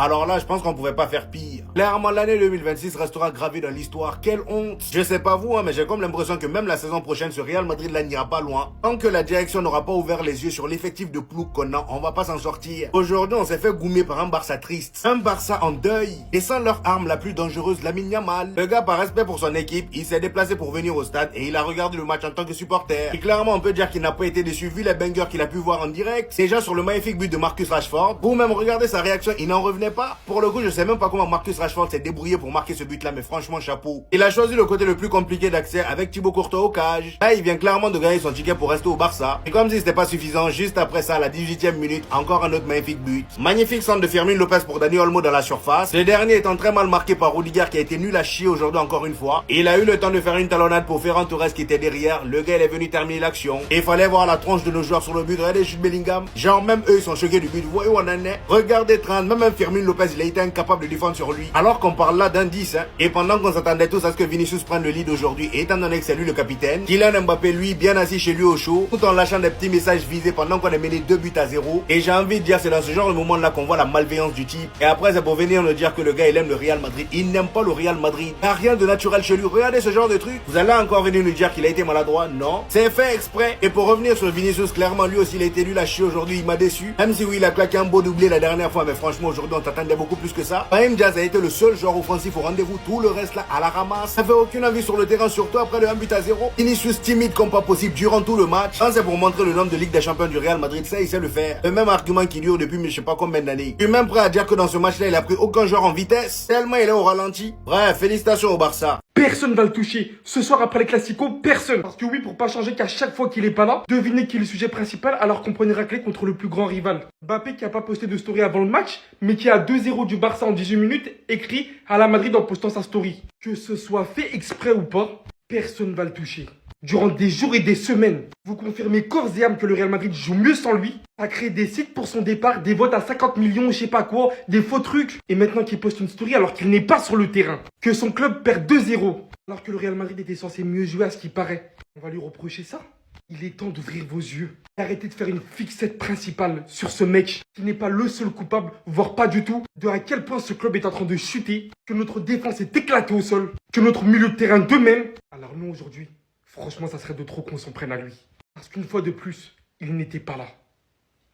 Alors là, je pense qu'on pouvait pas faire pire. Clairement, l'année 2026 restera gravée dans l'histoire. Quelle honte. Je sais pas vous, mais j'ai comme l'impression que même la saison prochaine, ce Real Madrid là n'ira pas loin. Tant que la direction n'aura pas ouvert les yeux sur l'effectif de plouc qu'on a, on va pas s'en sortir. Aujourd'hui, on s'est fait goumer par un Barça triste. Un Barça en deuil. Et sans leur arme la plus dangereuse, Lamine Yamal. Le gars, par respect pour son équipe, il s'est déplacé pour venir au stade et il a regardé le match en tant que supporter. Et clairement, on peut dire qu'il n'a pas été déçu vu les bangers qu'il a pu voir en direct. Déjà sur le magnifique but de Marcus Rashford. Vous même regardez sa réaction, il n'en revenait pas. Pour le coup, je sais même pas comment Marcus Rashford s'est débrouillé pour marquer ce but là, mais franchement chapeau. Il a choisi le côté le plus compliqué d'accès avec Thibaut Courtois au cage. Là, il vient clairement de gagner son ticket pour rester au Barça. Et comme si c'était pas suffisant, juste après ça, à la 18e minute, encore un autre magnifique but. Magnifique centre de Fermin Lopez pour Dani Olmo dans la surface. Le dernier étant très mal marqué par Rudiger qui a été nul à chier aujourd'hui encore une fois. Et il a eu le temps de faire une talonnade pour Ferran Torres qui était derrière. Le gars, il est venu terminer l'action. Et il fallait voir la tronche de nos joueurs sur le but. Regardez Jude Bellingham. Genre, même eux, ils sont choqués du but. Vous voyez où on en est? Regardez Trent, même un Fermin Lopez, il a été incapable de défendre sur lui. Alors qu'on parle là d'indice, hein. Et pendant qu'on s'attendait tous à ce que Vinicius prenne le lead aujourd'hui, et étant donné que c'est lui le capitaine, Kylian Mbappé, lui, bien assis chez lui au chaud, tout en lâchant des petits messages visés pendant qu'on est mené 2 buts à 0. Et j'ai envie de dire, c'est dans ce genre de moment-là qu'on voit la malveillance du type. Et après, c'est pour venir nous dire que le gars, il aime le Real Madrid. Il n'aime pas le Real Madrid. Il n'y a rien de naturel chez lui. Regardez ce genre de truc. Vous allez encore venir nous dire qu'il a été maladroit? Non. C'est fait exprès. Et pour revenir sur Vinicius, clairement, lui aussi, il a été nul à chier aujourd'hui. Il m'a déçu. Même si oui, il a claqué un beau doublé la dernière fois. Mais franchement, aujourd'hui, on t'attendait beaucoup plus que ça. Brahim Diaz a été le seul joueur offensif au rendez-vous. Tout le reste là, à la ramasse. Ça fait aucune envie sur le terrain, surtout après le 1 but à 0. Vinicius timide comme pas possible durant tout le match. Ça, c'est pour montrer le nombre de Ligue des Champions du Real Madrid. Ça, il sait le faire. Le même argument qui dure depuis, je sais pas combien d'années. Je suis même prêt à dire que dans ce match-là, il a pris aucun joueur en vitesse. Tellement il est au ralenti. Bref, félicitations au Barça. Personne va le toucher. Ce soir après les classicos, personne. Parce que oui, pour pas changer qu'à chaque fois qu'il est pas là, devinez qui est le sujet principal alors qu'on prenait raclée contre le plus grand rival. Mbappé qui a pas posté de story avant le match, mais qui a 2-0 du Barça en 18 minutes, écrit à la Madrid en postant sa story. Que ce soit fait exprès ou pas, personne va le toucher. Durant des jours et des semaines, vous confirmez corps et âme que le Real Madrid joue mieux sans lui, a créé des sites pour son départ, des votes à 50 millions, je sais pas quoi, des faux trucs, et maintenant qu'il poste une story alors qu'il n'est pas sur le terrain, que son club perd 2-0, alors que le Real Madrid était censé mieux jouer à ce qui paraît. On va lui reprocher ça? Il est temps d'ouvrir vos yeux. Arrêtez de faire une fixette principale sur ce mec qui n'est pas le seul coupable, voire pas du tout, de à quel point ce club est en train de chuter, que notre défense est éclatée au sol, que notre milieu de terrain de même. Alors nous aujourd'hui, franchement, ça serait de trop qu'on s'en prenne à lui. Parce qu'une fois de plus, il n'était pas là.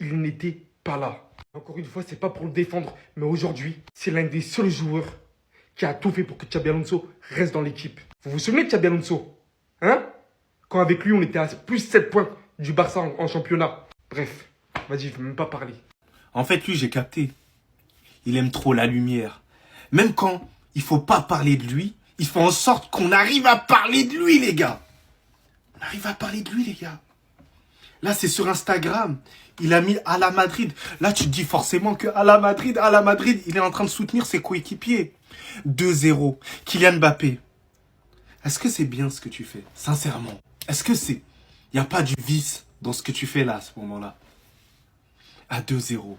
Il n'était pas là. Encore une fois, c'est pas pour le défendre, mais aujourd'hui, c'est l'un des seuls joueurs qui a tout fait pour que Xabi Alonso reste dans l'équipe. Vous vous souvenez de Xabi Alonso? Hein? Quand avec lui, on était à plus 7 points du Barça en championnat. Bref, vas-y, je veux même pas parler. En fait, lui, j'ai capté. Il aime trop la lumière. Même quand il faut pas parler de lui, il fait en sorte qu'on arrive à parler de lui, les gars. On arrive à parler de lui, les gars. Là, c'est sur Instagram. Il a mis à la Madrid. Là, tu te dis forcément que à la Madrid, il est en train de soutenir ses coéquipiers. 2-0. Kylian Mbappé. Est-ce que c'est bien ce que tu fais? Sincèrement. Est-ce que c'est... Il n'y a pas du vice dans ce que tu fais là, à ce moment-là. À 2-0.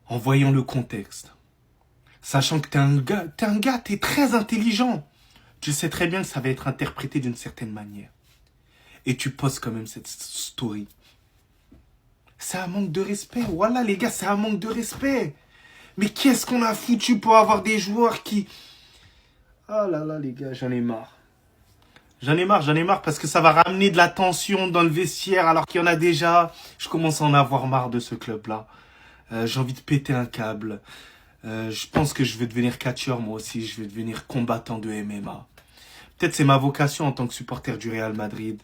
En voyant le contexte. Sachant que t'es un gars, t'es très intelligent. Tu sais très bien que ça va être interprété d'une certaine manière. Et tu postes quand même cette story. C'est un manque de respect. Voilà les gars, c'est un manque de respect. Mais qu'est-ce qu'on a foutu pour avoir des joueurs qui... Oh là là les gars, j'en ai marre. J'en ai marre parce que ça va ramener de la tension dans le vestiaire alors qu'il y en a déjà. Je commence à en avoir marre de ce club-là. J'ai envie de péter un câble. Je pense que je vais devenir catcheur moi aussi. Je vais devenir combattant de MMA. Peut-être c'est ma vocation en tant que supporter du Real Madrid.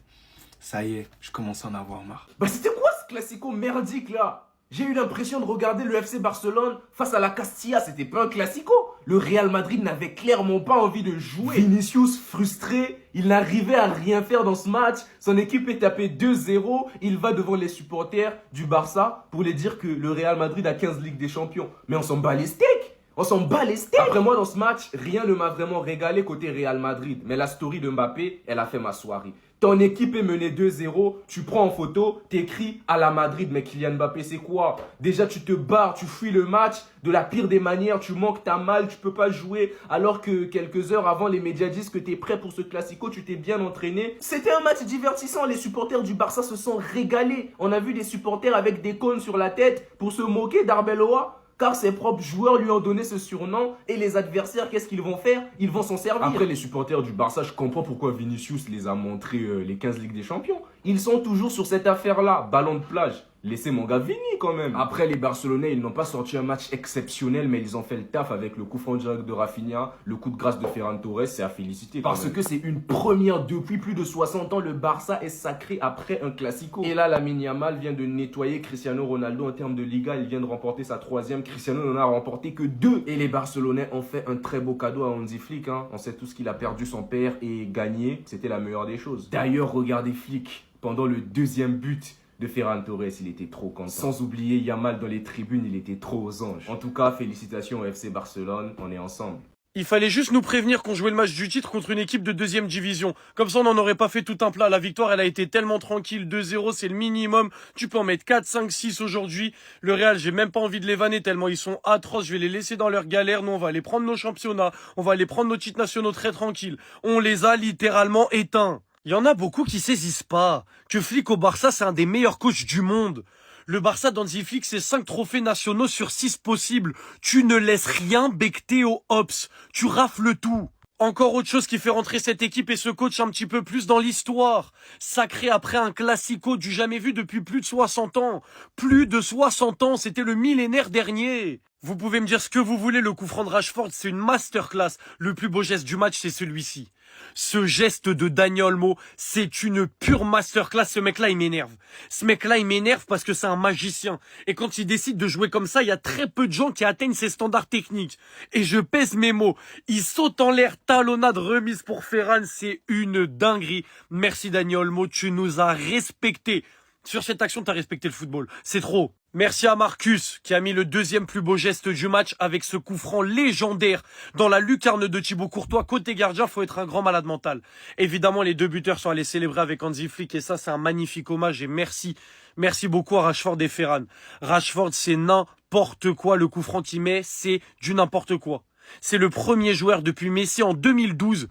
Ça y est, je commence à en avoir marre. Bah c'était quoi ce classico merdique là? J'ai eu l'impression de regarder le FC Barcelone face à la Castilla, c'était pas un classico. Le Real Madrid n'avait clairement pas envie de jouer. Vinicius frustré, il n'arrivait à rien faire dans ce match. Son équipe est tapée 2-0. Il va devant les supporters du Barça pour les dire que le Real Madrid a 15 Ligues des Champions. Mais on s'en bat les steaks. On s'en bat les steaks. Après moi dans ce match, rien ne m'a vraiment régalé côté Real Madrid. Mais la story de Mbappé, elle a fait ma soirée. Ton équipe est menée 2-0, tu prends en photo, t'écris à la Madrid, mais Kylian Mbappé, c'est quoi? Déjà, tu te barres, tu fuis le match de la pire des manières, tu manques, t'as mal, tu peux pas jouer, alors que quelques heures avant, les médias disent que t'es prêt pour ce classico, tu t'es bien entraîné. C'était un match divertissant, les supporters du Barça se sont régalés. On a vu des supporters avec des cônes sur la tête pour se moquer d'Arbeloa. Car ses propres joueurs lui ont donné ce surnom et les adversaires, qu'est-ce qu'ils vont faire? Ils vont s'en servir. Après, les supporters du Barça, je comprends pourquoi Vinicius les a montré les 15 Ligues des Champions. Ils sont toujours sur cette affaire-là, ballon de plage. Laissez mon gars Vini quand même. Après, les Barcelonais, ils n'ont pas sorti un match exceptionnel, mais ils ont fait le taf avec le coup franc direct de Rafinha, le coup de grâce de Ferran Torres, c'est à féliciter. Parce que c'est une première depuis plus de 60 ans, le Barça est sacré après un classico. Et là, Lamine Yamal vient de nettoyer Cristiano Ronaldo en termes de Liga, il vient de remporter sa 3e. Cristiano n'en a remporté que 2. Et les Barcelonais ont fait un très beau cadeau à Hansi Flick. On sait tous qu'il a perdu son père et gagné, c'était la meilleure des choses. D'ailleurs, regardez Flick, pendant le 2e but de Ferran Torres, il était trop content. Sans oublier Yamal dans les tribunes, il était trop aux anges. En tout cas, félicitations au FC Barcelone, on est ensemble. Il fallait juste nous prévenir qu'on jouait le match du titre contre une équipe de 2e division. Comme ça, on n'en aurait pas fait tout un plat. La victoire, elle a été tellement tranquille. 2-0, c'est le minimum. Tu peux en mettre 4, 5, 6 aujourd'hui. Le Real, j'ai même pas envie de les vanner tellement ils sont atroces. Je vais les laisser dans leur galère. Nous, on va aller prendre nos championnats. On va aller prendre nos titres nationaux très tranquilles. On les a littéralement éteints. Il y en a beaucoup qui saisissent pas que Flick au Barça, c'est un des meilleurs coachs du monde. Le Barça d'Hansi Flick, c'est 5 trophées nationaux sur 6 possibles. Tu ne laisses rien becter au Hops. Tu rafles tout. Encore autre chose qui fait rentrer cette équipe et ce coach un petit peu plus dans l'histoire. Sacré après un classico du jamais vu depuis plus de 60 ans. Plus de 60 ans, c'était le millénaire dernier. Vous pouvez me dire ce que vous voulez, le coup franc de Rashford, c'est une masterclass. Le plus beau geste du match, c'est celui-ci. Ce geste de Dani Olmo, c'est une pure masterclass. Ce mec-là, il m'énerve. Ce mec-là, il m'énerve parce que c'est un magicien. Et quand il décide de jouer comme ça, il y a très peu de gens qui atteignent ses standards techniques. Et je pèse mes mots. Il saute en l'air, talonnade remise pour Ferran. C'est une dinguerie. Merci Dani Olmo, tu nous as respectés. Sur cette action, t'as respecté le football. C'est trop. Merci à Marcus, qui a mis le 2e plus beau geste du match avec ce coup franc légendaire dans la lucarne de Thibaut Courtois. Côté gardien, faut être un grand malade mental. Évidemment, les 2 buteurs sont allés célébrer avec Hansi Flick et ça, c'est un magnifique hommage et merci. Merci beaucoup à Rashford et Ferran. Rashford, c'est n'importe quoi. Le coup franc qu'il met, c'est du n'importe quoi. C'est le premier joueur depuis Messi en 2012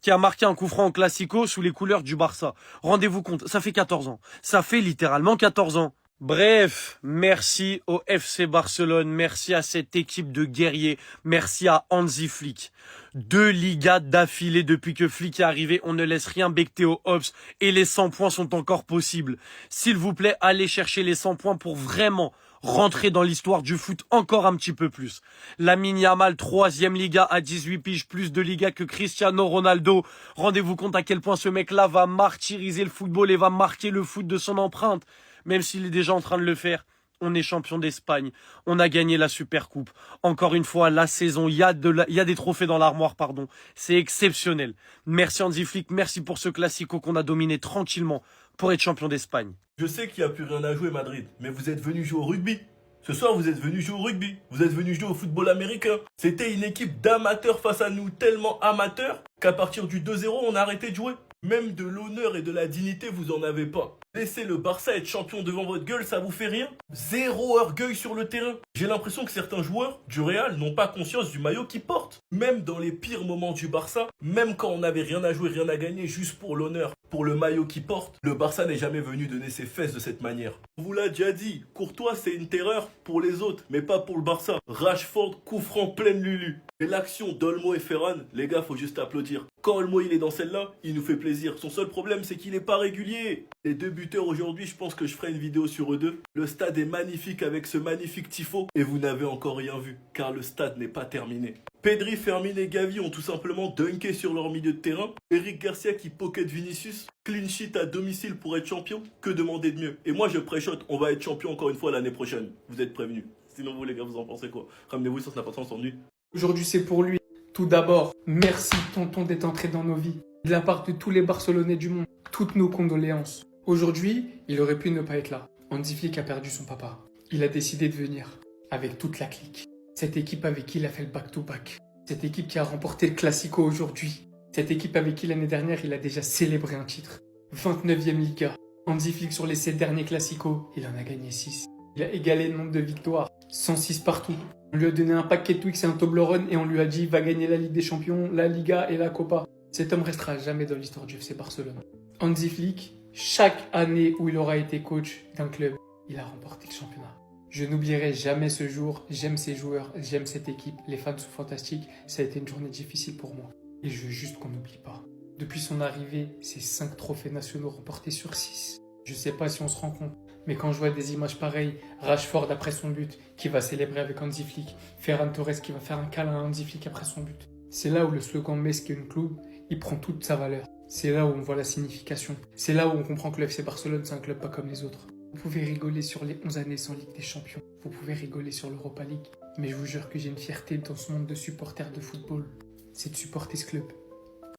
qui a marqué un coup franc en Classico sous les couleurs du Barça. Rendez-vous compte, ça fait 14 ans. Ça fait littéralement 14 ans. Bref, merci au FC Barcelone, merci à cette équipe de guerriers, merci à Hansi Flick. 2 Ligas d'affilée depuis que Flick est arrivé, on ne laisse rien becter aux Hops et les 100 points sont encore possibles. S'il vous plaît, allez chercher les 100 points pour vraiment rentrer dans l'histoire du foot encore un petit peu plus. Lamine Yamal, 3e Liga à 18 piges, plus de Liga que Cristiano Ronaldo. Rendez-vous compte à quel point ce mec-là va martyriser le football et va marquer le foot de son empreinte. Même s'il est déjà en train de le faire, on est champion d'Espagne. On a gagné la Supercoupe. Encore une fois, la saison, il y a des trophées dans l'armoire, pardon. C'est exceptionnel. Merci Hansi Flick, merci pour ce classico qu'on a dominé tranquillement pour être champion d'Espagne. Je sais qu'il n'y a plus rien à jouer Madrid, mais vous êtes venu jouer au rugby. Ce soir, vous êtes venu jouer au rugby. Vous êtes venu jouer au football américain. C'était une équipe d'amateurs face à nous, tellement amateurs qu'à partir du 2-0, on a arrêté de jouer. Même de l'honneur et de la dignité, vous en avez pas. Laissez le Barça être champion devant votre gueule, ça vous fait rien? Zéro orgueil sur le terrain. J'ai l'impression que certains joueurs du Real n'ont pas conscience du maillot qu'ils portent. Même dans les pires moments du Barça, même quand on n'avait rien à jouer, rien à gagner, juste pour l'honneur, pour le maillot qu'ils portent, le Barça n'est jamais venu donner ses fesses de cette manière. On vous l'a déjà dit, Courtois c'est une terreur pour les autres, mais pas pour le Barça. Rashford, coup franc pleine Lulu. Et l'action d'Olmo et Ferran, les gars, faut juste applaudir. Quand Olmo il est dans celle-là, il nous fait plaisir. Son seul problème, c'est qu'il n'est pas régulier. Les 2 buteurs aujourd'hui, je pense que je ferai une vidéo sur eux 2. Le stade est magnifique avec ce magnifique tifo. Et vous n'avez encore rien vu, car le stade n'est pas terminé. Pedri, Fermin et Gavi ont tout simplement dunké sur leur milieu de terrain. Eric Garcia qui pocket Vinicius. Clean sheet à domicile pour être champion. Que demander de mieux? Et moi, je pré-shot, on va être champion encore une fois l'année prochaine. Vous êtes prévenus. Sinon, vous les gars, vous en pensez quoi? Ramenez-vous sur Snap entendu. Aujourd'hui, c'est pour lui. Tout d'abord, merci tonton d'être entré dans nos vies. De la part de tous les Barcelonais du monde, toutes nos condoléances. Aujourd'hui, il aurait pu ne pas être là. Hansi Flick a perdu son papa. Il a décidé de venir, avec toute la clique. Cette équipe avec qui il a fait le back-to-back. Cette équipe qui a remporté le Classico aujourd'hui. Cette équipe avec qui l'année dernière, il a déjà célébré un titre. 29e Liga. Hansi Flick sur les 7 derniers Clasico, il en a gagné 6. Il a égalé le nombre de victoires, 106 partout. On lui a donné un paquet de Twix et un Toblerone et on lui a dit va gagner la Ligue des Champions, la Liga et la Copa. Cet homme restera jamais dans l'histoire du FC Barcelone. Hansi Flick, chaque année où il aura été coach d'un club, il a remporté le championnat. Je n'oublierai jamais ce jour, j'aime ces joueurs, j'aime cette équipe, les fans sont fantastiques, ça a été une journée difficile pour moi. Et je veux juste qu'on n'oublie pas. Depuis son arrivée, c'est 5 trophées nationaux remportés sur 6. Je sais pas si on se rend compte, mais quand je vois des images pareilles, Rashford après son but, qui va célébrer avec Hansi Flick, Ferran Torres qui va faire un câlin à Hansi Flick après son but. C'est là où le slogan Mesk une club, il prend toute sa valeur. C'est là où on voit la signification. C'est là où on comprend que le FC Barcelone, c'est un club pas comme les autres. Vous pouvez rigoler sur les 11 années sans Ligue des Champions. Vous pouvez rigoler sur l'Europa League. Mais je vous jure que j'ai une fierté dans ce monde de supporters de football. C'est de supporter ce club.